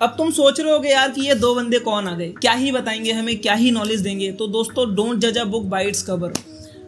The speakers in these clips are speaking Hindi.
अब तुम सोच रहे होगे यार कि ये दो बंदे कौन आ गए, क्या ही बताएंगे हमें, क्या ही नॉलेज देंगे। तो दोस्तों, डोंट जज a book by its cover.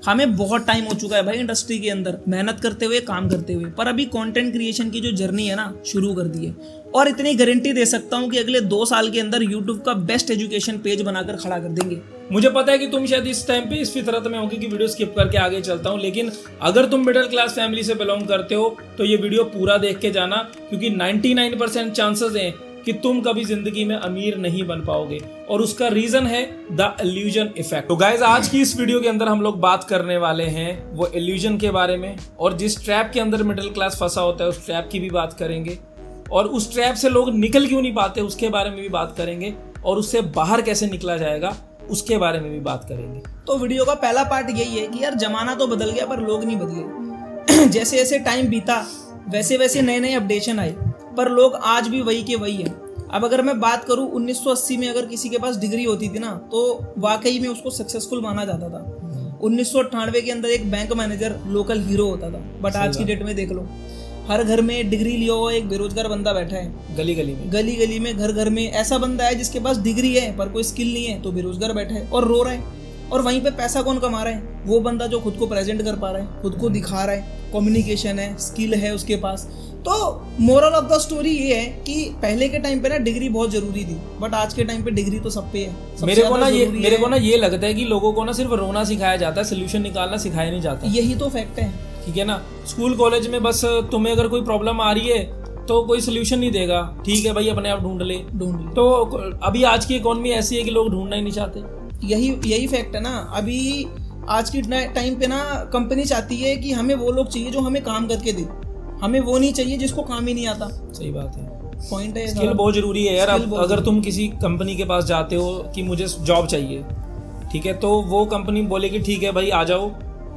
हमें बहुत टाइम हो चुका है भाई इंडस्ट्री के अंदर मेहनत करते हुए, काम करते हुए, पर अभी कंटेंट क्रिएशन की जो जर्नी है ना, शुरू कर दी है। और इतनी गारंटी दे सकता हूँ कि अगले 2 साल के अंदर यूट्यूब का बेस्ट एजुकेशन पेज बनाकर खड़ा कर देंगे। मुझे पता है कि तुम शायद इस टाइम पे इस फितरत में होगी कि वीडियो स्किप करके आगे चलता हूँ, लेकिन अगर तुम मिडिल क्लास फैमिली से बिलोंग करते हो तो ये वीडियो पूरा देख के जाना, क्योंकि 99% चांसेस हैं कि तुम कभी जिंदगी में अमीर नहीं बन पाओगे। और उसका रीजन है द इल्यूजन इफेक्ट। तो गाइज, आज की इस वीडियो के अंदर हम लोग बात करने वाले हैं वो इल्यूजन के बारे में, और जिस ट्रैप के अंदर मिडिल क्लास फंसा होता है उस ट्रैप की भी बात करेंगे, और उस ट्रैप से लोग निकल क्यों नहीं पाते उसके बारे में भी बात करेंगे, और उससे बाहर कैसे निकला जाएगा उसके बारे में भी बात करेंगे। तो वीडियो का पहला पार्ट यही है कि यार जमाना तो बदल गया पर लोग नहीं बदले। जैसे जैसे टाइम बीता वैसे वैसे नए नए अपडेशन आए, पर लोग आज भी वही के वही है। अब अगर मैं बात करूं 1980 में अगर किसी के पास डिग्री होती थी ना, तो वाकई में उसको सक्सेसफुल माना जाता था। 1998 के अंदर एक बैंक मैनेजर लोकल हीरो होता था। बट आज की डेट में देख लो, हर घर में डिग्री लिया हुआ एक बेरोजगार बंदा बैठा है। गली गली में घर घर में ऐसा बंदा है जिसके पास डिग्री है पर कोई स्किल नहीं है, तो बेरोजगार बैठा है और रो रहा है। और वहीं पे पैसा कौन कमा रहा है? वो बंदा जो खुद को प्रेजेंट कर पा रहा है, खुद को दिखा रहा है, कम्युनिकेशन है, स्किल है उसके पास। तो मोरल ऑफ द स्टोरी ये है कि पहले के टाइम पे ना डिग्री बहुत जरूरी थी, बट आज के टाइम पे डिग्री तो सब पे है। मेरे को ना ये लगता है कि लोगों को ना सिर्फ रोना सिखाया जाता है, सोल्यूशन निकालना सिखाया नहीं जाता। यही तो फैक्ट है, ठीक है ना। स्कूल कॉलेज में बस तुम्हें अगर कोई प्रॉब्लम आ रही है तो कोई सोल्यूशन नहीं देगा, ठीक है भाई अपने आप ढूंढ ले। तो अभी आज की इकोनॉमी ऐसी है कि लोग ढूंढना ही नहीं चाहते। यही फैक्ट है ना। अभी आज की टाइम पे ना कंपनी चाहती है कि हमें वो लोग चाहिए जो हमें काम करके दे, हमें वो नहीं चाहिए जिसको काम ही नहीं आता। सही बात है, पॉइंट है। स्किल बहुत जरूरी है यार। अगर तुम किसी कंपनी के पास जाते हो कि मुझे जॉब चाहिए, ठीक है, तो वो कंपनी बोलेगी ठीक है भाई आ जाओ,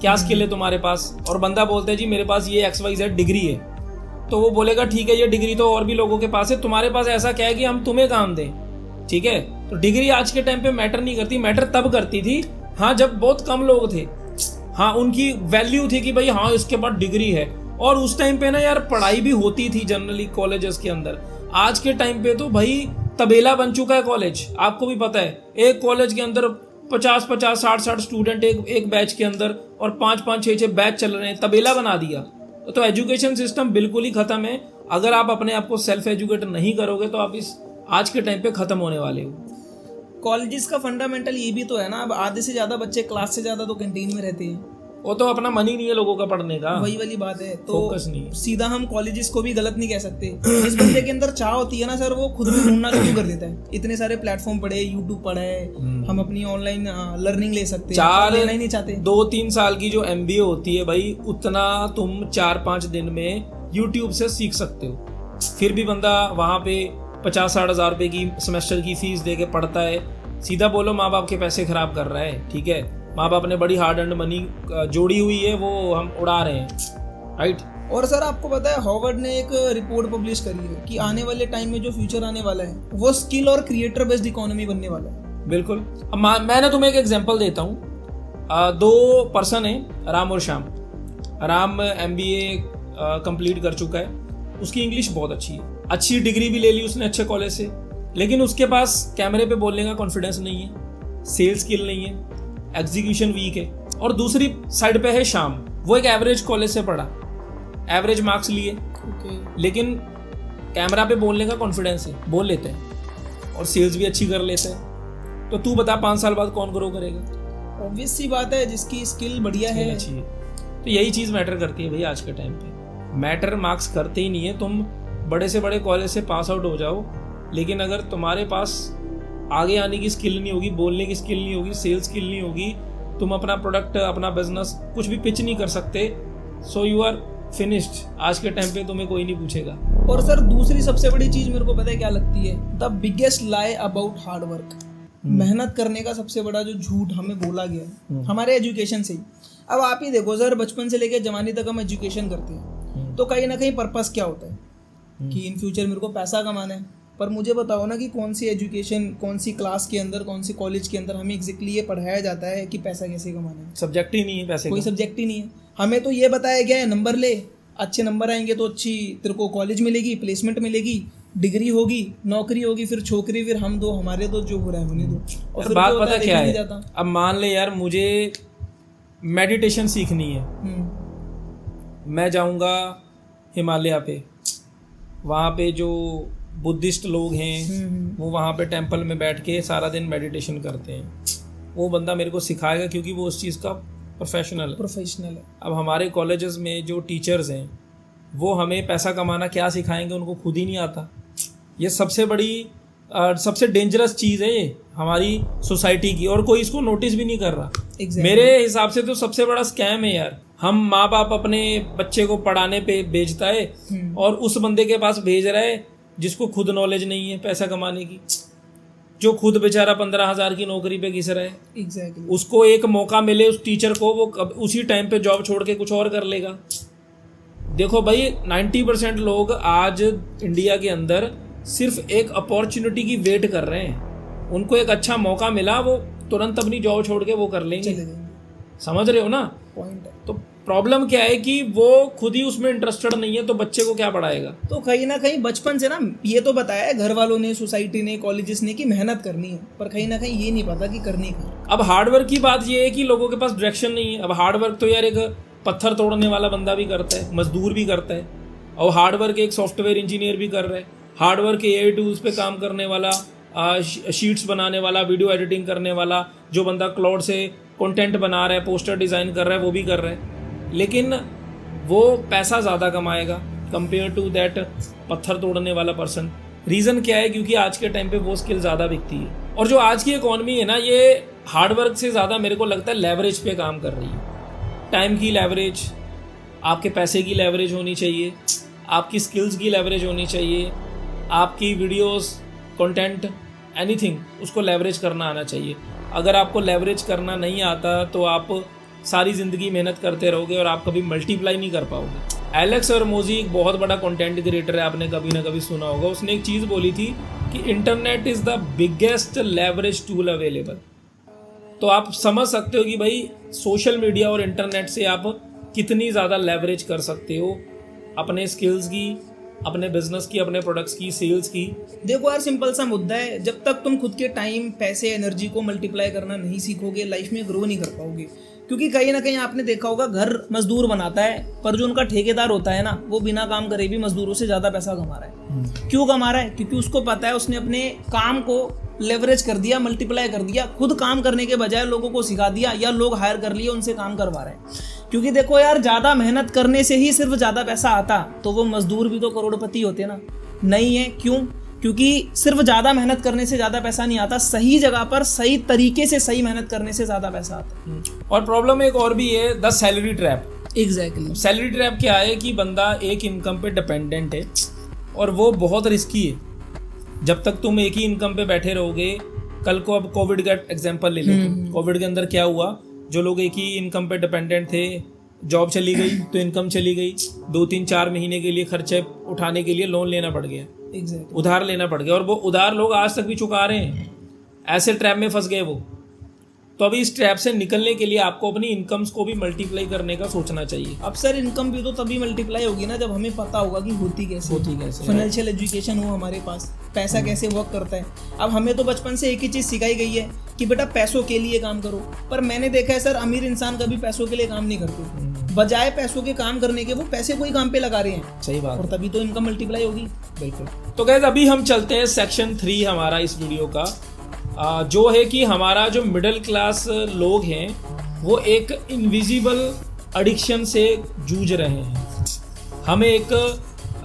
क्या स्किल है तुम्हारे पास? और बंदा बोलता है जी मेरे पास ये XYZ डिग्री है, तो वो बोलेगा ठीक है ये डिग्री तो और भी लोगों के पास है, तुम्हारे पास ऐसा क्या है कि हम तुम्हें काम दें? ठीक है, तो डिग्री आज के टाइम पे मैटर नहीं करती। मैटर तब करती थी हाँ जब बहुत कम लोग थे, हाँ उनकी वैल्यू थी कि भाई हाँ इसके पास डिग्री है। और उस टाइम पे ना यार पढ़ाई भी होती थी जनरली कॉलेजेस के अंदर। आज के टाइम पे तो भाई तबेला बन चुका है कॉलेज, आपको भी पता है। एक कॉलेज के अंदर 50-50 60-60 स्टूडेंट एक बैच के अंदर, और 5-5 6-6 बैच चल रहे हैं, तबेला बना दिया। तो एजुकेशन सिस्टम बिल्कुल ही खत्म है। अगर आप अपने आप को सेल्फ एजुकेट नहीं करोगे तो आप इस आज के टाइम पे खत्म होने वाले हो। कॉलेजेस का फंडामेंटल ये भी तो है ना, अब आधे से ज्यादा बच्चे क्लास से ज्यादा तो कैंटीन में रहते हैं। वो तो अपना मन ही नहीं है लोगों का पढ़ने का, वही वाली बात है। तो फोकस नहीं है। सीधा हम कॉलेजेस को भी गलत नहीं कह सकते। जिस बंदे के अंदर चाह होती है ना सर, वो खुद भी ढूंढना शुरू कर देता है। इतने सारे प्लेटफॉर्म पड़े, यूट्यूब पड़ा है, हम अपनी ऑनलाइन लर्निंग ले सकते हैं, लेना ही नहीं चाहते। 2-3 साल की जो MBA होती है भाई, उतना तुम 4-5 दिन में यूट्यूब से सीख सकते हो। फिर भी बंदा वहां पे 50-60 हज़ार रुपए की सेमेस्टर की फीस दे के पढ़ता है। सीधा बोलो माँ बाप के पैसे खराब कर रहा है, ठीक है। माँ बाप ने बड़ी हार्ड अर्न्ड मनी जोड़ी हुई है, वो हम उड़ा रहे हैं, राइट। और सर आपको पता है हार्वर्ड ने एक रिपोर्ट पब्लिश करी है कि आने वाले टाइम में जो फ्यूचर आने वाला है वो स्किल और क्रिएटर बेस्ड इकोनॉमी बनने वाला है। बिल्कुल। अब मैं ना तुम्हें एक एग्जांपल देता हूँ। 2 पर्सन है, राम और श्याम। राम MBA कंप्लीट कर चुका है, उसकी इंग्लिश बहुत अच्छी है, अच्छी डिग्री भी ले ली उसने अच्छे कॉलेज से, लेकिन उसके पास कैमरे पे बोलने का कॉन्फिडेंस नहीं है, सेल्स स्किल नहीं है, एग्जीक्यूशन वीक है। और दूसरी साइड पे है श्याम, वो एक एवरेज कॉलेज से पढ़ा, एवरेज मार्क्स लिए, लेकिन कैमरा पे बोलने का कॉन्फिडेंस है, बोल लेते हैं, और सेल्स भी अच्छी कर लेते हैं। तो तू बता 5 साल बाद कौन ग्रो करेगा? ऑब्वियस सी बात है, जिसकी स्किल बढ़िया है। अच्छी है। तो यही चीज़ मैटर करती है भाई आज के टाइम पे। मैटर मार्क्स करते ही नहीं है। तुम बड़े से बड़े कॉलेज से पास आउट हो जाओ, लेकिन अगर तुम्हारे पास आगे आने की स्किल नहीं होगी, बोलने की स्किल नहीं होगी, सेल्स स्किल नहीं होगी, तुम अपना प्रोडक्ट, अपना बिजनेस कुछ भी पिच नहीं कर सकते, सो यू आर फिनिश्ड। आज के टाइम पे तुम्हें कोई नहीं पूछेगा। और सर दूसरी सबसे बड़ी चीज मेरे को पता है क्या लगती है? The biggest lie about hard work. मेहनत करने का सबसे बड़ा जो झूठ हमें बोला गया हमारे एजुकेशन से ही। अब आप ही देखो सर, बचपन से लेकर जवानी तक हम एजुकेशन करते हैं, तो कहीं ना कहीं पर्पस क्या होता है कि इन फ्यूचर मेरे को पैसा कमाना है। पर मुझे बताओ ना कि कौन सी एजुकेशन, कौन सी क्लास के अंदर, कौन सी कॉलेज के अंदर हमें एग्जैक्टली ये पढ़ाया जाता है कि पैसा कैसे कमाना है? सब्जेक्ट ही नहीं है पैसे, कोई सब्जेक्ट ही नहीं है। हमें तो ये बताया गया है नंबर ले, अच्छे नंबर आएंगे तो अच्छी तेरे को कॉलेज मिलेगी, प्लेसमेंट मिलेगी, डिग्री होगी, नौकरी होगी, फिर छोकरी, फिर हम दो, हमारे दो, जो हो रहा है होने दो। और यार फिर बात जो होता पता देखा क्या नहीं है, जाता। अब मान ले यार मुझे मेडिटेशन सीखनी है, मैं जाऊंगा हिमालय पे, वहाँ पे जो बुद्धिस्ट लोग हैं वो वहाँ पे टेंपल में बैठ के सारा दिन मेडिटेशन करते हैं, वो बंदा मेरे को सिखाएगा क्योंकि वो उस चीज़ का प्रोफेशनल है। अब हमारे कॉलेजेस में जो टीचर्स हैं वो हमें पैसा कमाना क्या सिखाएंगे, उनको खुद ही नहीं आता। ये सबसे बड़ी सबसे डेंजरस चीज़ है ये हमारी सोसाइटी की, और कोई इसको नोटिस भी नहीं कर रहा। मेरे हिसाब से तो सबसे बड़ा स्कैम है यार। हम माँ बाप अपने बच्चे को पढ़ाने पे भेजता है और उस बंदे के पास भेज रहा है जिसको खुद नॉलेज नहीं है पैसा कमाने की, जो खुद बेचारा 15,000 की नौकरी पे घिस रहा है। उसको एक मौका मिले उस टीचर को, वो उसी टाइम पे जॉब छोड़ के कुछ और कर लेगा। देखो भाई 90% लोग आज इंडिया के अंदर सिर्फ एक अपॉर्चुनिटी की वेट कर रहे हैं, उनको एक अच्छा मौका मिला वो तुरंत अपनी जॉब छोड़ के वो कर लेंगे। समझ रहे हो ना पॉइंट? तो प्रॉब्लम क्या है कि वो खुद ही उसमें इंटरेस्टेड नहीं है, तो बच्चे को क्या पढ़ाएगा? तो कहीं ना कहीं बचपन से ना ये तो बताया है घर वालों ने, सोसाइटी ने, कॉलेजेस ने कि मेहनत करनी है, पर कहीं ना कहीं ये नहीं पता कि करनी क्या। अब हार्डवर्क की बात ये है कि लोगों के पास डायरेक्शन नहीं है। अब हार्डवर्क तो यार एक पत्थर तोड़ने वाला बंदा भी करता है, मजदूर भी करता है, और हार्डवर्क एक सॉफ्टवेयर इंजीनियर भी कर रहा है, हार्डवर्क AI टूल्स पे काम करने वाला, शीट्स बनाने वाला, वीडियो एडिटिंग करने वाला, जो बंदा क्लाउड से कंटेंट बना रहा है, पोस्टर डिज़ाइन कर रहा है, वो भी कर रहा है, लेकिन वो पैसा ज़्यादा कमाएगा कंपेयर टू दैट पत्थर तोड़ने वाला पर्सन। रीज़न क्या है? क्योंकि आज के टाइम पे वो स्किल ज़्यादा बिकती है। और जो आज की इकॉनमी है ना, ये हार्डवर्क से ज़्यादा मेरे को लगता है लेवरेज पे काम कर रही है। टाइम की लेवरेज, आपके पैसे की लेवरेज होनी चाहिए, आपकी स्किल्स की लेवरेज होनी चाहिए, आपकी वीडियोस, कंटेंट, एनीथिंग, उसको लेवरेज करना आना चाहिए। अगर आपको लेवरेज करना नहीं आता तो आप सारी ज़िंदगी मेहनत करते रहोगे और आप कभी मल्टीप्लाई नहीं कर पाओगे। एलेक्स हरमोजी एक बहुत बड़ा कंटेंट क्रिएटर है, आपने कभी ना कभी सुना होगा। उसने एक चीज़ बोली थी कि internet is the biggest leverage tool available. तो आप समझ सकते हो कि भाई सोशल मीडिया और इंटरनेट से आप कितनी ज़्यादा लेवरेज कर सकते हो अपने स्किल्स की, अपने बिजनेस की, अपने प्रोडक्ट्स की, सेल्स की। देखो यार सिंपल सा मुद्दा है, जब तक तुम खुद के टाइम, पैसे, एनर्जी को मल्टीप्लाई करना नहीं सीखोगे, लाइफ में ग्रो नहीं कर पाओगे। क्योंकि कहीं ना कहीं आपने देखा होगा घर मजदूर बनाता है, पर जो उनका ठेकेदार होता है ना, वो बिना काम करे भी मजदूरों से ज़्यादा पैसा कमा रहा है। क्यों कमा रहा है? क्योंकि उसको पता है उसने अपने काम को लेवरेज कर दिया, मल्टीप्लाई कर दिया, खुद काम करने के बजाय लोगों को सिखा दिया, या लोग हायर कर लिए, उनसे काम करवा रहे हैं। क्योंकि देखो यार, ज़्यादा मेहनत करने से ही सिर्फ ज़्यादा पैसा आता तो वो मजदूर भी तो करोड़पति होते ना। नहीं है। क्यों? क्योंकि सिर्फ ज़्यादा मेहनत करने से ज़्यादा पैसा नहीं आता, सही जगह पर सही तरीके से सही मेहनत करने से ज़्यादा पैसा आता। और प्रॉब्लम एक और भी है, the salary trap. Exactly. Salary trap क्या है कि बंदा एक इनकम पे डिपेंडेंट है और वो बहुत रिस्की है। जब तक तुम एक ही इनकम पे बैठे रहोगे, कल को, अब कोविड का एग्जांपल ले लेते। कोविड के अंदर क्या हुआ, जो लोग एक ही इनकम पे डिपेंडेंट थे, जॉब चली गई तो इनकम चली गई, 2-3-4 महीने के लिए खर्चे उठाने के लिए लोन लेना पड़ गया, उधार लेना पड़ गया, और वो उधार लोग आज तक भी चुका रहे हैं। ऐसे ट्रैप में फंस गए वो। तो अभी इस ट्रैप से निकलने के लिए आपको अपनी इनकम्स को भी मल्टीप्लाई करने का सोचना चाहिए। अब सर इनकम भी तो तभी मल्टीप्लाई होगी ना जब हमें पता होगा कि होती कैसे, फाइनेंशियल एजुकेशन हो हमारे पास, पैसा कैसे वर्क करता है। अब हमें तो बचपन से एक ही चीज़ सिखाई गई है कि बेटा पैसों के लिए काम करो, पर मैंने देखा है सर अमीर इंसान कभी पैसों के लिए काम नहीं करते, बजाय पैसों के काम करने के वो पैसे को ही काम पे लगा रहे हैं। सही बात। और तभी तो इनकम मल्टीप्लाई होगी। बिल्कुल। तो गाइस अभी हम चलते हैं सेक्शन 3 हमारा इस वीडियो का, जो है कि हमारा जो मिडिल क्लास लोग हैं वो एक इनविजिबल एडिक्शन से जूझ रहे हैं। हमें एक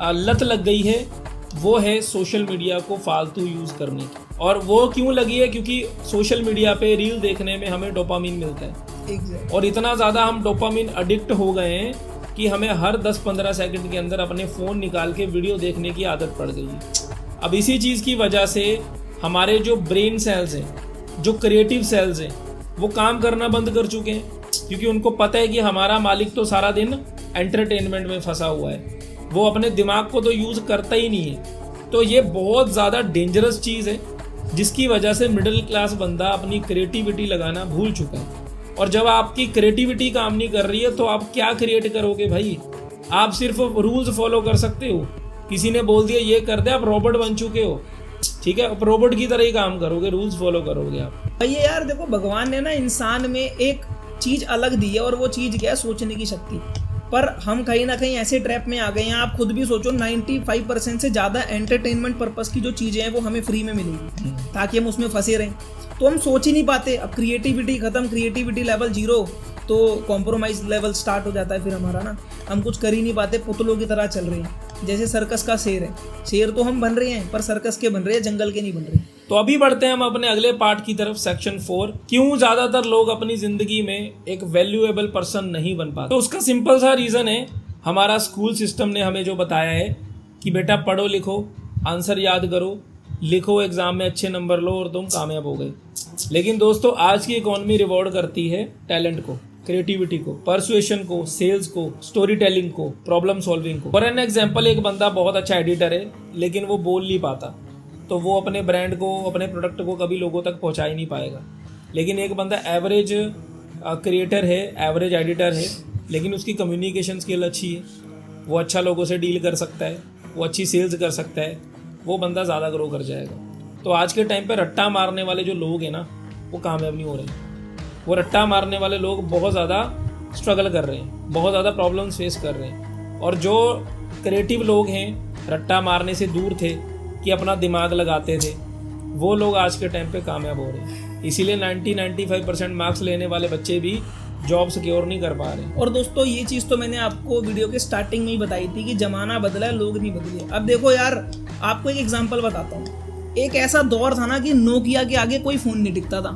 लत लग गई है, वो है सोशल मीडिया को फालतू यूज़ करने की। और वो क्यों लगी है? क्योंकि सोशल मीडिया पे रील देखने में हमें डोपामिन मिलता है, और इतना ज़्यादा हम डोपामिन एडिक्ट हो गए हैं कि हमें हर 10-15 सेकंड के अंदर अपने फ़ोन निकाल के वीडियो देखने की आदत पड़ गई है। अब इसी चीज़ की वजह से हमारे जो ब्रेन सेल्स हैं, जो क्रिएटिव सेल्स हैं, वो काम करना बंद कर चुके हैं, क्योंकि उनको पता है कि हमारा मालिक तो सारा दिन एंटरटेनमेंट में फंसा हुआ है, वो अपने दिमाग को तो यूज़ करता ही नहीं है। तो ये बहुत ज़्यादा डेंजरस चीज़ है, जिसकी वजह से मिडिल क्लास बंदा अपनी क्रिएटिविटी लगाना भूल चुका है। और जब आपकी क्रिएटिविटी काम नहीं कर रही है तो आप क्या क्रिएट करोगे भाई? आप सिर्फ रूल्स फॉलो कर सकते हो, किसी ने बोल दिया ये कर दे, आप रोबोट बन चुके हो, ठीक है, अब रोबोट की तरह ही काम करोगे, रूल्स फॉलो करोगे आप। भैया यार देखो, भगवान ने ना इंसान में एक चीज अलग दी है, और वो चीज क्या है, सोचने की शक्ति। पर हम कहीं ना कहीं ऐसे ट्रैप में आ गए हैं, आप खुद भी सोचो 95% से ज़्यादा एंटरटेनमेंट पर्पस की जो चीज़ें हैं वो हमें फ्री में मिलेगी, ताकि हम उसमें फंसे रहें। तो हम सोच ही नहीं पाते। अब क्रिएटिविटी खत्म, क्रिएटिविटी लेवल 0, तो कॉम्प्रोमाइज लेवल स्टार्ट हो जाता है फिर हमारा ना। हम कुछ कर ही नहीं पाते, पुतलों की तरह चल रहे हैं। जैसे सर्कस का शेर है, शेर तो हम बन रहे हैं पर सर्कस के बन रहे हैं, जंगल के नहीं बन रहे। तो अभी बढ़ते हैं हम अपने अगले पार्ट की तरफ, सेक्शन 4, क्यों ज्यादातर लोग अपनी जिंदगी में एक वैल्यूएबल पर्सन नहीं बन पाते। तो उसका सिंपल सा रीजन है, हमारा स्कूल सिस्टम ने हमें जो बताया है कि बेटा पढ़ो लिखो, आंसर याद करो, लिखो, एग्जाम में अच्छे नंबर लो और तुम कामयाब हो गए। लेकिन दोस्तों आज की इकोनॉमी रिवॉर्ड करती है टैलेंट को, क्रिएटिविटी को, परसुएशन को, सेल्स को, स्टोरी टेलिंग को, प्रॉब्लम सॉल्विंग को। फॉर एन एग्जाम्पल, एक बंदा बहुत अच्छा एडिटर है लेकिन वो बोल नहीं पाता, तो वो अपने ब्रांड को, अपने प्रोडक्ट को कभी लोगों तक पहुंचा ही नहीं पाएगा। लेकिन एक बंदा एवरेज क्रिएटर है, एवरेज एडिटर है, लेकिन उसकी कम्युनिकेशन स्किल अच्छी है, वो अच्छा लोगों से डील कर सकता है, वो अच्छी सेल्स कर सकता है, वो बंदा ज़्यादा ग्रो कर जाएगा। तो आज के टाइम पे रट्टा मारने वाले जो लोग हैं ना, वो कामयाब नहीं हो रहे हैं। वो रट्टा मारने वाले लोग बहुत ज़्यादा स्ट्रगल कर रहे हैं, बहुत ज़्यादा प्रॉब्लम्स फेस कर रहे हैं। और जो क्रिएटिव लोग हैं, रट्टा मारने से दूर थे कि अपना दिमाग लगाते थे, वो लोग आज के टाइम पे कामयाब हो रहे हैं। इसीलिए 90-95% मार्क्स लेने वाले बच्चे भी जॉब सिक्योर नहीं कर पा रहे हैं। और दोस्तों ये चीज़ तो मैंने आपको वीडियो के स्टार्टिंग में ही बताई थी कि ज़माना बदला है, लोग नहीं बदले। अब देखो यार, आपको एक एग्जांपल बताता हूँ। एक ऐसा दौर था ना कि नोकिया के आगे कोई फ़ोन नहीं टिकता था,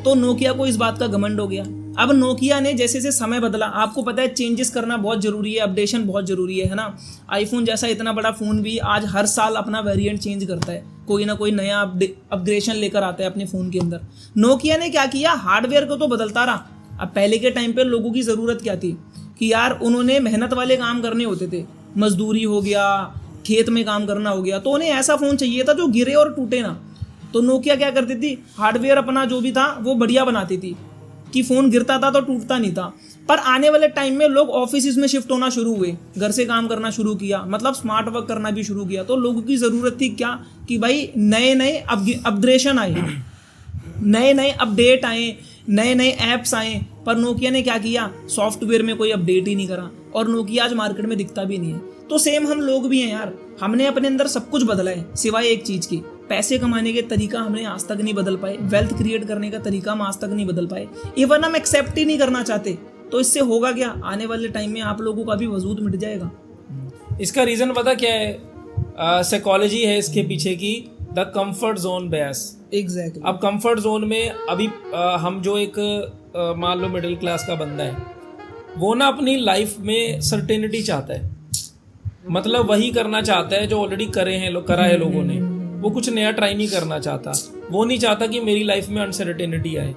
तो नोकिया को इस बात का घमंड हो गया। अब नोकिया ने जैसे जैसे समय बदला, आपको पता है चेंजेस करना बहुत ज़रूरी है, अपडेशन बहुत ज़रूरी है ना। आईफोन जैसा इतना बड़ा फ़ोन भी आज हर साल अपना वेरिएंट चेंज करता है, कोई ना कोई नया अपग्रेडेशन लेकर आता है अपने फ़ोन के अंदर। नोकिया ने क्या किया, हार्डवेयर को तो बदलता रहा। अब पहले के टाइम पे लोगों की ज़रूरत क्या थी कि यार उन्होंने मेहनत वाले काम करने होते थे, मजदूरी हो गया, खेत में काम करना हो गया, तो उन्हें ऐसा फ़ोन चाहिए था जो गिरे और टूटे ना। तो नोकिया क्या करती थी, हार्डवेयर अपना जो भी था वो बढ़िया बनाती थी कि फ़ोन गिरता था तो टूटता नहीं था। पर आने वाले टाइम में लोग ऑफिस में शिफ्ट होना शुरू हुए, घर से काम करना शुरू किया, मतलब स्मार्ट वर्क करना भी शुरू किया। तो लोगों की ज़रूरत थी क्या कि भाई नए नए अपग्रेडेशन आए, नए नए अपडेट आए, नए नए ऐप्स आए। पर नोकिया ने क्या किया, सॉफ्टवेयर में कोई अपडेट ही नहीं करा, और नोकिया आज मार्केट में दिखता भी नहीं है। तो सेम हम लोग भी हैं यार, हमने अपने अंदर सब कुछ बदला है सिवाय एक चीज़ की, पैसे कमाने के तरीका हमने आज तक नहीं बदल पाए, वेल्थ क्रिएट करने का तरीका हम आज तक नहीं बदल पाए, इवन हम एक्सेप्ट ही नहीं करना चाहते। तो इससे होगा क्या, आने वाले टाइम में आप लोगों का भी वजूद मिट जाएगा। इसका रीज़न पता क्या है, साइकोलॉजी है इसके पीछे की, the comfort zone bias. Exactly. अब कंफर्ट जोन में अभी हम जो एक मान लो मिडिल क्लास का बंदा है, वो ना अपनी लाइफ में सर्टेनिटी चाहता है, मतलब वही करना चाहता है जो ऑलरेडी करा है लोगों ने। वो कुछ नया ट्राई नहीं करना चाहता, वो नहीं चाहता कि मेरी लाइफ में अनसर्टेनिटी आए।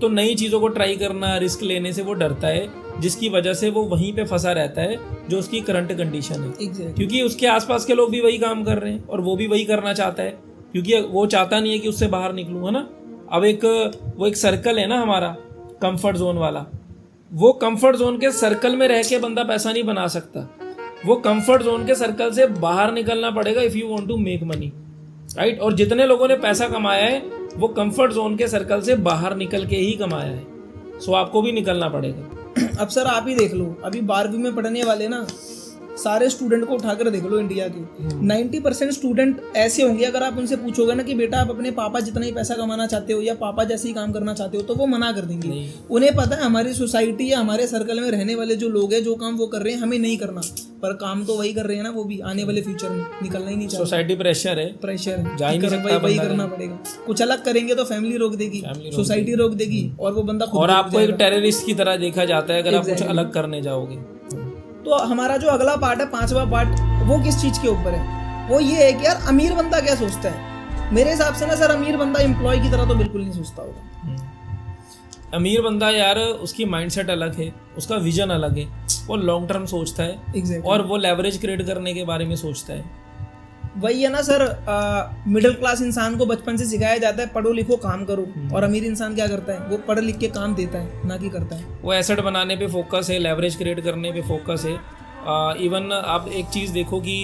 तो नई चीज़ों को ट्राई करना, रिस्क लेने से वो डरता है, जिसकी वजह से वो वहीं पे फंसा रहता है जो उसकी करंट कंडीशन है। क्योंकि उसके आसपास के लोग भी वही काम कर रहे हैं और वो भी वही करना चाहता है, क्योंकि वो चाहता नहीं है कि उससे बाहर निकलूँ, है ना। अब वो एक सर्कल है ना हमारा कंफर्ट जोन वाला, वो कंफर्ट जोन के सर्कल में रह के बंदा पैसा नहीं बना सकता, वो कंफर्ट जोन के सर्कल से बाहर निकलना पड़ेगा if you want to make money, right. और जितने लोगों ने पैसा कमाया है वो कंफर्ट जोन के सर्कल से बाहर निकल के ही कमाया है। सो आपको भी निकलना पड़ेगा। अब सर आप ही देख लो, अभी 12वीं में पढ़ने वाले ना सारे स्टूडेंट को उठाकर देख लो इंडिया के, 90% स्टूडेंट ऐसे होंगे, अगर आप उनसे पूछोगे ना कि बेटा आप अपने पापा जितना ही पैसा कमाना चाहते हो या पापा जैसे ही काम करना चाहते हो, तो वो मना कर देंगे। उन्हें पता है हमारी सोसाइटी या हमारे सर्कल में रहने वाले जो लोग हैं, जो काम वो कर रहे हैं हमें नहीं करना, पर काम तो वही कर रहे हैं ना, वो भी आने वाले फ्यूचर में निकलना ही नहीं चाहते। सोसाइटी प्रेशर है, जा ही नहीं सकता, वही करना पड़ेगा। कुछ अलग करेंगे तो फैमिली रोक देगी, सोसाइटी रोक देगी, और वो बंदा और आपको एक टेररिस्ट की तरह देखा जाता है अगर आप कुछ अलग करने जाओगे। तो हमारा जो अगला पार्ट है, 5वां पार्ट, वो किस चीज़ के ऊपर है, वो ये है कि यार अमीर बंदा क्या सोचता है। मेरे हिसाब से ना सर, अमीर बंदा एम्प्लॉय की तरह तो बिल्कुल नहीं सोचता होगा। अमीर बंदा यार उसकी माइंडसेट अलग है, उसका विजन अलग है, वो लॉन्ग टर्म सोचता है और वो लेवरेज क्रिएट करने के बारे में सोचता है। वही है ना सर, मिडिल क्लास इंसान को बचपन से सिखाया जाता है पढ़ो लिखो काम करो, और अमीर इंसान क्या करता है, वो पढ़ लिख के काम देता है ना कि करता है। वो एसेट बनाने पे फोकस है, लेवरेज क्रिएट करने पे फोकस है। इवन आप एक चीज़ देखो कि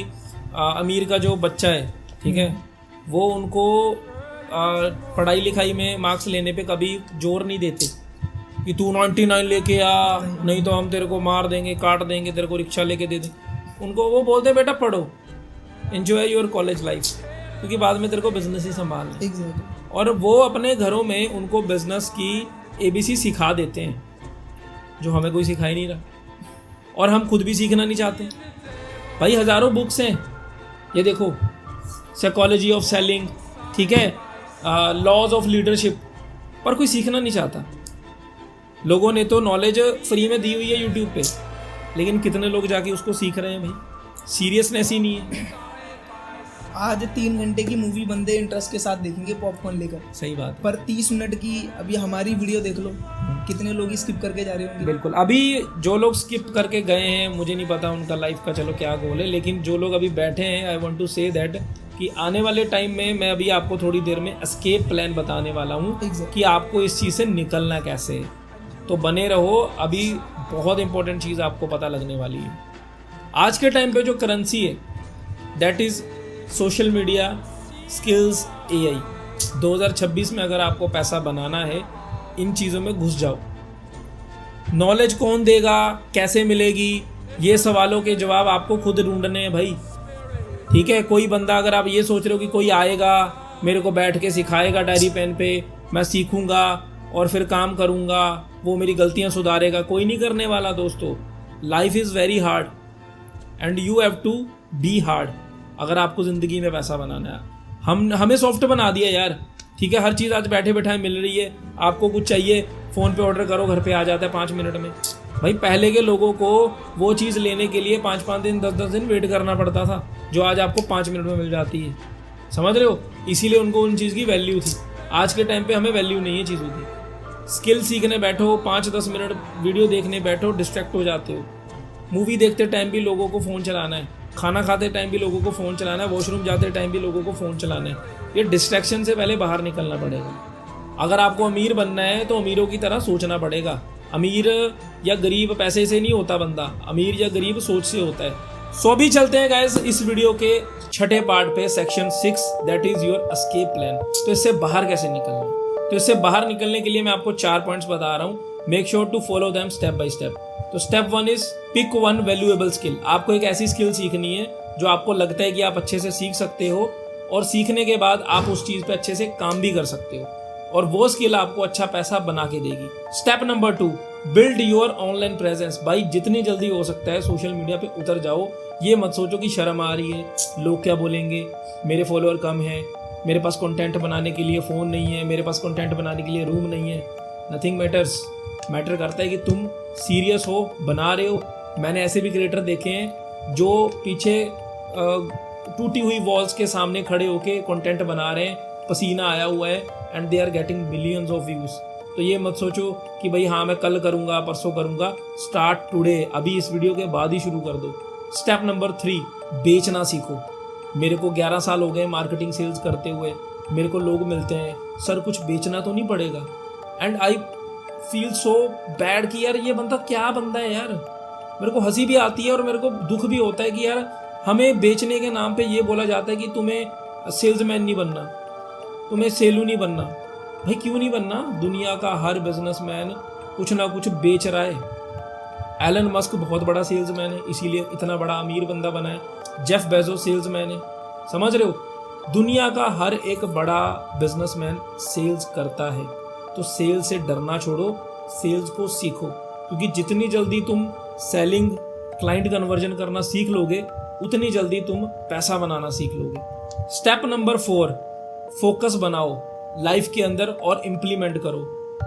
अमीर का जो बच्चा है, ठीक है, वो उनको पढ़ाई लिखाई में मार्क्स लेने पे कभी जोर नहीं देते कि तू 99 लेके आ, नहीं तो हम तेरे को मार देंगे, काट देंगे, तेरे को रिक्शा लेके दे देंगे। उनको वो बोलते बेटा पढ़ो, एंजॉय योर कॉलेज लाइफ, क्योंकि बाद में तेरे को बिजनेस ही संभालना है। Exactly. और वो अपने घरों में उनको बिजनेस की ABC सिखा देते हैं, जो हमें कोई सिखा ही नहीं रहा, और हम खुद भी सीखना नहीं चाहते। भाई हज़ारों बुक्स हैं, ये देखो, साइकोलॉजी ऑफ सेलिंग, ठीक है, लॉज ऑफ लीडरशिप, पर कोई सीखना नहीं चाहता। लोगों ने तो नॉलेज फ्री में दी हुई है यूट्यूब पे, लेकिन कितने लोग जाके उसको सीख रहे हैं भाई? सीरियसनेस ही नहीं है। आज 3 घंटे की मूवी बंदे इंटरेस्ट के साथ देखेंगे पॉपकॉर्न लेकर, सही बात है। पर 30 मिनट की अभी हमारी वीडियो देख लो, कितने लोग स्किप करके जा रहे होंगे। बिल्कुल, अभी जो लोग स्किप करके गए हैं, मुझे नहीं पता उनका लाइफ का चलो क्या गोल है, लेकिन जो लोग अभी बैठे हैं, I want to say that कि आने वाले टाइम में मैं अभी आपको थोड़ी देर में एस्केप प्लान बताने वाला हूँ Exactly. कि आपको इस चीज़ से निकलना कैसे है। तो बने रहो, अभी बहुत इंपॉर्टेंट चीज़ आपको पता लगने वाली है। आज के टाइम पे जो करेंसी है, that is social media, skills, AI। 2026 में अगर आपको पैसा बनाना है, इन चीज़ों में घुस जाओ। नॉलेज कौन देगा, कैसे मिलेगी, ये सवालों के जवाब आपको खुद ढूंढने हैं भाई, ठीक है। कोई बंदा, अगर आप ये सोच रहे हो कि कोई आएगा मेरे को बैठ के सिखाएगा डायरी पेन पे, मैं सीखूंगा और फिर काम करूंगा, वो मेरी गलतियां सुधारेगा, कोई नहीं करने वाला दोस्तों। Life is very hard and you have to be hard अगर आपको ज़िंदगी में पैसा बनाना है। हमें सॉफ्ट बना दिया यार, ठीक है, हर चीज़ आज बैठे बैठाए मिल रही है। आपको कुछ चाहिए, फ़ोन पे ऑर्डर करो, घर पे आ जाता है 5 मिनट में। भाई पहले के लोगों को वो चीज़ लेने के लिए 5-5 दिन, 10-10 दिन वेट करना पड़ता था, जो आज आपको 5 मिनट में मिल जाती है। समझ रहे हो? इसीलिए उनको उन चीज़ की वैल्यू थी। आज के टाइम पे हमें वैल्यू नहीं है चीज़ों की। स्किल सीखने बैठो, 5-10 मिनट वीडियो देखने बैठो, डिस्ट्रैक्ट हो जाते हो। मूवी देखते टाइम भी लोगों को फ़ोन चलाना है, खाना खाते टाइम भी लोगों को फ़ोन चलाना है, वॉशरूम जाते टाइम भी लोगों को फ़ोन चलाना है। ये डिस्ट्रैक्शन से पहले बाहर निकलना पड़ेगा। अगर आपको अमीर बनना है तो अमीरों की तरह सोचना पड़ेगा। अमीर या गरीब पैसे से नहीं होता बंदा, अमीर या गरीब सोच से होता है। सो अभी चलते हैं गाइस इस वीडियो के छठे पार्ट पे, section 6, that is your escape plan. तो इससे बाहर कैसे निकलना है? तो इससे बाहर निकलने के लिए मैं आपको 4 पॉइंट्स बता रहा हूँ। Make sure to follow them step by step. तो step 1 is pick 1 valuable skill. आपको एक ऐसी स्किल सीखनी है जो आपको लगता है कि आप अच्छे से सीख सकते हो, और सीखने के बाद आप उस चीज़ पे अच्छे से काम भी कर सकते हो, और वो स्किल आपको अच्छा पैसा बना के देगी। Step number 2, build your online presence. भाई जितनी जल्दी हो सकता है सोशल मीडिया पे उतर जाओ। ये मत सोचो कि शर्म आ रही है, लोग क्या बोलेंगे, मेरे फॉलोअर कम है, मेरे पास कंटेंट बनाने के लिए फ़ोन नहीं है, मेरे पास कंटेंट बनाने के लिए रूम नहीं है। Nothing matters. मैटर करता है कि तुम सीरियस हो, बना रहे हो। मैंने ऐसे भी क्रिएटर देखे हैं जो पीछे टूटी हुई वॉल्स के सामने खड़े होके कंटेंट बना रहे हैं, पसीना आया हुआ है, and they are getting millions of views. तो ये मत सोचो कि भाई हाँ मैं कल करूँगा, परसों करूँगा। स्टार्ट टुडे, अभी इस वीडियो के बाद ही शुरू कर दो। स्टेप नंबर 3, बेचना सीखो। मेरे को 11 साल हो गए मार्केटिंग सेल्स करते हुए। मेरे को लोग मिलते हैं, सर कुछ बेचना तो नहीं पड़ेगा, and I feel so bad कि यार ये बंदा क्या बंदा है यार। मेरे को हंसी भी आती है और मेरे को दुख भी होता है कि यार हमें बेचने के नाम पे ये बोला जाता है कि तुम्हें सेल्समैन नहीं बनना, तुम्हें सेलू नहीं बनना। भाई क्यों नहीं बनना? दुनिया का हर बिजनेसमैन कुछ ना कुछ बेच रहा है। एलन मस्क बहुत बड़ा सेल्समैन है, इसीलिए इतना बड़ा अमीर बंदा बना है। जेफ बेजोस सेल्समैन है। समझ रहे हो? दुनिया का हर एक बड़ा बिजनेसमैन सेल्स करता है। तो सेल्स से डरना छोड़ो, सेल्स को सीखो, क्योंकि जितनी जल्दी तुम सेलिंग, क्लाइंट कन्वर्जन करना सीख लोगे, उतनी जल्दी तुम पैसा बनाना सीख लोगे। स्टेप नंबर 4, फोकस बनाओ लाइफ के अंदर और इम्प्लीमेंट करो।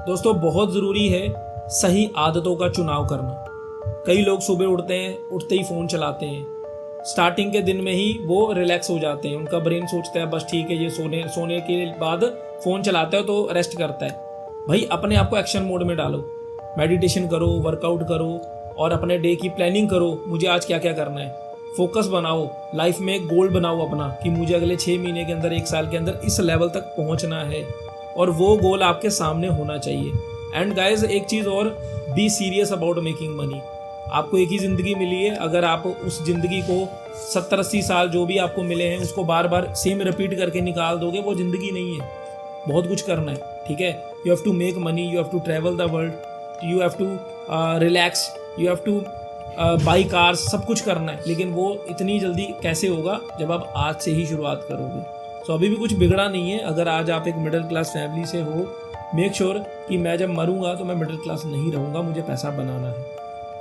दोस्तों बहुत ज़रूरी है सही आदतों का चुनाव करना। कई लोग सुबह उठते हैं, उठते ही फ़ोन चलाते हैं। स्टार्टिंग के दिन में ही वो रिलैक्स हो जाते हैं, उनका ब्रेन सोचता है बस ठीक है, ये सोने के बाद फ़ोन चलाता है तो रेस्ट करता है। भाई अपने आप को एक्शन मोड में डालो, मेडिटेशन करो, वर्कआउट करो, और अपने डे की प्लानिंग करो, मुझे आज क्या क्या करना है। फोकस बनाओ, लाइफ में एक गोल बनाओ अपना कि मुझे अगले 6 महीने के अंदर, 1 साल के अंदर इस लेवल तक पहुंचना है, और वो गोल आपके सामने होना चाहिए। एंड गाइज एक चीज़ और, be serious about making money. आपको एक ही ज़िंदगी मिली है, अगर आप उस ज़िंदगी को 70-80 साल जो भी आपको मिले हैं उसको बार बार सेम रिपीट करके निकाल दोगे, वो ज़िंदगी नहीं है। बहुत कुछ करना है, ठीक है। You have to make money, you have to travel the world, you have to relax, you have to buy cars, सब कुछ करना है। लेकिन वो इतनी जल्दी कैसे होगा जब आप आज से ही शुरुआत करोगे। सो अभी भी कुछ बिगड़ा नहीं है। अगर आज आप एक मिडिल क्लास फैमिली से हो, मेक श्योर कि मैं जब मरूंगा तो मैं मिडिल क्लास नहीं रहूँगा, मुझे पैसा बनाना है,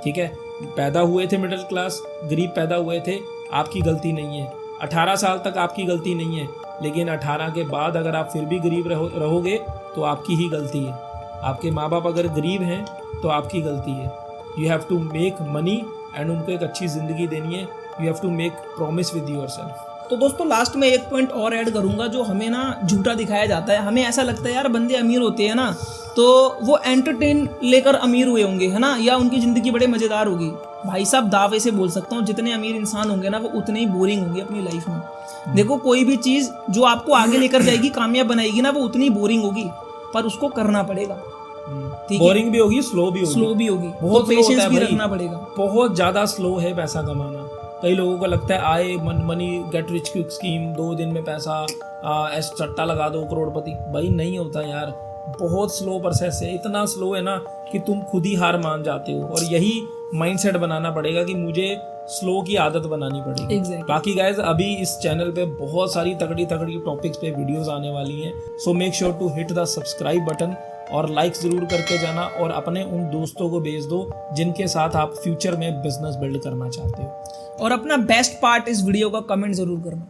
ठीक है। पैदा हुए थे मिडिल क्लास, गरीब पैदा हुए थे, आपकी गलती नहीं है। 18 साल तक आपकी गलती नहीं है, लेकिन 18 के बाद अगर आप फिर भी गरीब रहोगे तो आपकी ही गलती है। आपके माँ बाप अगर गरीब हैं तो आपकी गलती है। You have to make money and उनको एक अच्छी ज़िंदगी देनी है। You have to make promise with yourself. तो दोस्तों लास्ट में एक पॉइंट और ऐड करूंगा, जो हमें ना झूठा दिखाया जाता है। हमें ऐसा लगता है यार बंदे अमीर होते हैं ना तो वो एंटरटेन लेकर अमीर हुए होंगे, है ना, या उनकी ज़िंदगी बड़े मज़ेदार होगी। भाई साहब दावे से बोल सकता हूँ, जितने अमीर इंसान होंगे ना वो उतने ही बोरिंग होंगे अपनी लाइफ में। देखो कोई भी चीज़ जो आपको आगे लेकर जाएगी, कामयाब बनाएगी ना, वो उतनी बोरिंग होगी, पर उसको करना पड़ेगा। बोरिंग भी होगी, स्लो भी होगी, बहुत पेशेंस भी रखना पड़ेगा। बहुत ज़्यादा स्लो है पैसा कमाना। कई लोगों को लगता है आए money get rich quick scheme, 2 दिन में पैसा ऐसा सट्टा लगा दो करोड़पति। भाई नहीं होता यार, बहुत स्लो प्रोसेस है। इतना स्लो है ना कि तुम खुद ही हार मान जाते हो। और यही माइंडसेट बनाना पड़ेगा कि मुझे स्लो की आदत बनानी पड़ेगी। Exactly. बाकी गाइज अभी इस चैनल पे बहुत सारी तगड़ी टॉपिक्स पे वीडियोस आने वाली हैं। So make sure to hit the subscribe button और लाइक ज़रूर करके जाना, और अपने उन दोस्तों को भेज दो जिनके साथ आप फ्यूचर में बिजनेस बिल्ड करना चाहते हो। और अपना बेस्ट पार्ट इस वीडियो का कमेंट ज़रूर करना।